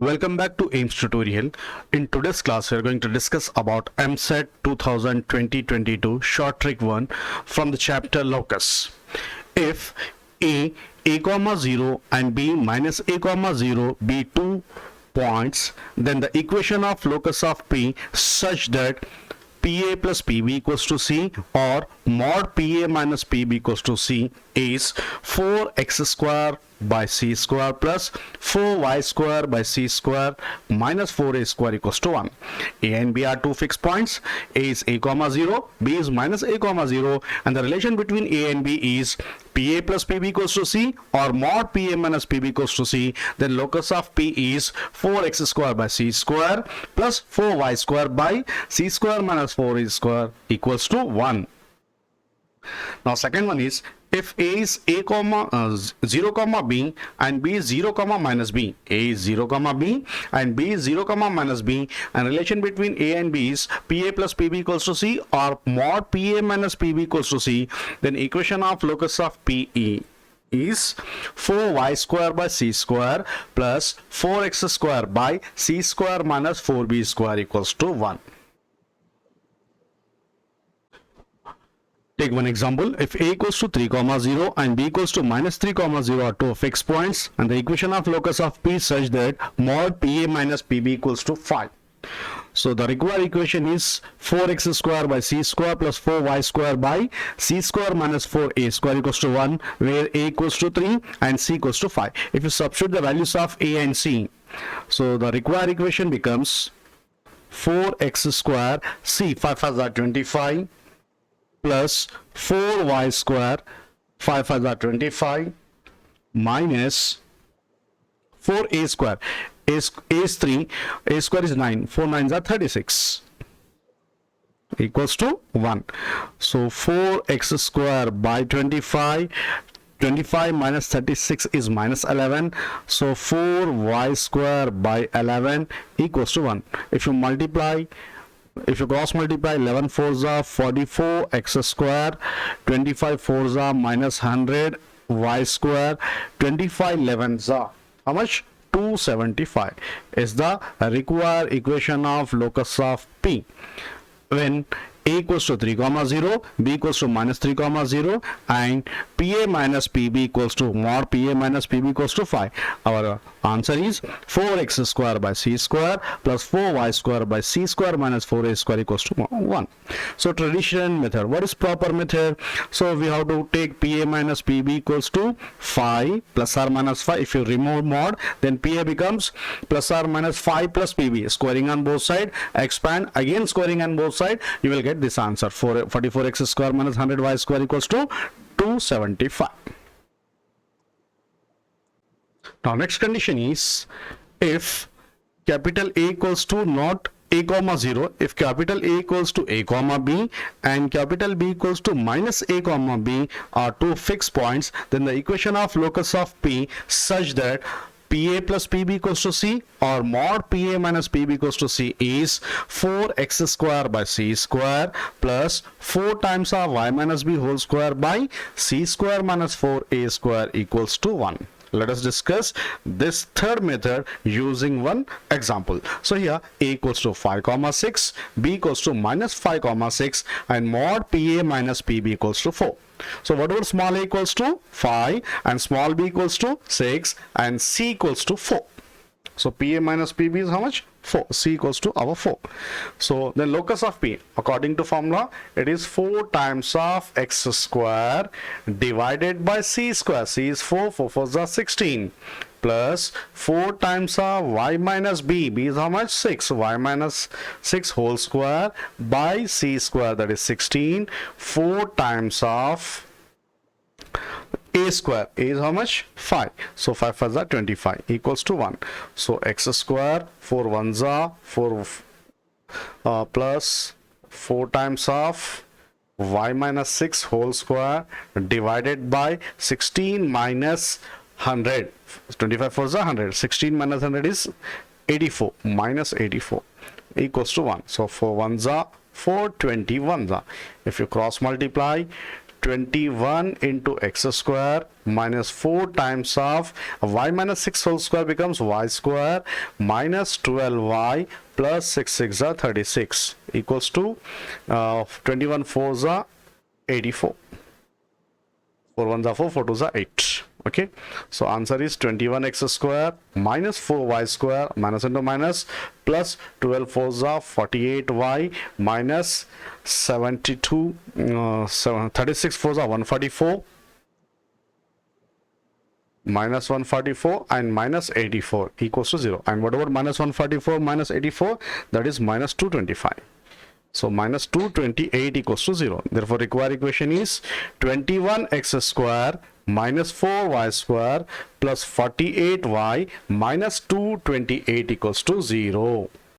Welcome back to Eamcet tutorial. In today's class, we are going to discuss about EamCet 2020-22 short trick 1 from the chapter LOCUS. If a comma 0 and b minus a comma 0 be 2 points, then the equation of locus of p such that PA plus PB equals to C or mod PA minus PB equals to C is 4x square by C square plus 4y square by C square minus 4a square equals to 1. A and B are two fixed points. A is a comma 0, B is minus a comma 0, and the relation between A and B is PA plus PB equals to C or mod PA minus PB equals to C. Then locus of P is 4x square by C square plus 4y square by C square minus 4a square equals to 1. Now second one is, if A is a comma 0 comma b and b is 0 comma minus b, A is 0 comma b and b is 0 comma minus b, and relation between A and b is PA plus PB equals to C or mod PA minus PB equals to C, then equation of locus of PE is 4y square by C square plus 4x square by C square minus 4b square equals to 1. Take one example. If a equals to 3 comma 0 and b equals to minus 3 comma 0 are two fixed points, and the equation of locus of p such that mod PA minus PB equals to 5. So the required equation is 4x square by C square plus 4y square by C square minus 4a square equals to 1, where a equals to 3 and C equals to 5. If you substitute the values of a and c, so the required equation becomes 4x square, C 5 5 are 25, plus 4y square, 5 5 are 25, minus 4a square, a is 3, a square is 9, 4 9s are 36 equals to 1. So 4x square by 25, 25 minus 36 is minus 11, so 4y square by 11 equals to 1. If you cross multiply, 11 4s are 44 x square, 25 4s are minus 100 y square, 25 11s are how much? 275 is the required equation of locus of P when a equals to 3 comma 0, b equals to minus 3 comma 0, and PA minus PB equals to mod PA minus PB equals to 5. Our answer is 4x square by C square plus 4y square by C square minus 4a square equals to 1. So traditional method. What is proper method? So we have to take PA minus PB equals to 5 plus or minus 5. If you remove mod, then PA becomes plus or minus 5 plus PB. Squaring on both sides, expand, again squaring on both sides, you will get this answer. 44x square minus 100y square equals to 275. Now next condition is, if capital A equals to not a comma 0, if capital A equals to a comma b and capital B equals to minus a comma b are two fixed points, then the equation of locus of P such that PA plus PB equals to C or mod PA minus PB equals to C is 4x square by C square plus 4 times of y minus b whole square by C square minus 4a square equals to 1. Let us discuss this third method using one example. So here a equals to 5 comma 6, b equals to minus 5 comma 6, and mod PA minus PB equals to 4. So whatever small a equals to 5 and small b equals to 6 and c equals to 4. So PA minus PB is how much? 4. C equals to our 4. So the locus of P, according to formula, it is 4 times of x square divided by C square. C is 4, 4 4s are 16, plus 4 times of y minus b. B is how much? 6. Y minus 6 whole square by C square, that is 16. 4 times of a square. A is how much? 5. So 5 5s are 25 equals to 1. So x square, 4 1s are 4 plus 4 times of y minus 6 whole square divided by 16 minus 100. 25 4s are 100. 16 minus 100 is 84 minus 84 equals to 1. So 4 1s are 4, 21s are. If you cross multiply, 21 into x square minus 4 times of y minus 6 whole square becomes y square minus 12y plus 6 6 are 36 equals to 21 4s are 84. 4 1s are 4, 4 2s are 8. Okay, so answer is 21x square minus 4y square minus into minus plus 12 4s are 48y minus 72 36 4s are 144 minus 144 and minus 84 equals to 0. And what about minus 144 minus 84? That is minus 225. So minus 228 equals to 0. Therefore, required equation is 21x square minus 4y square plus 48y minus 228 equals to 0.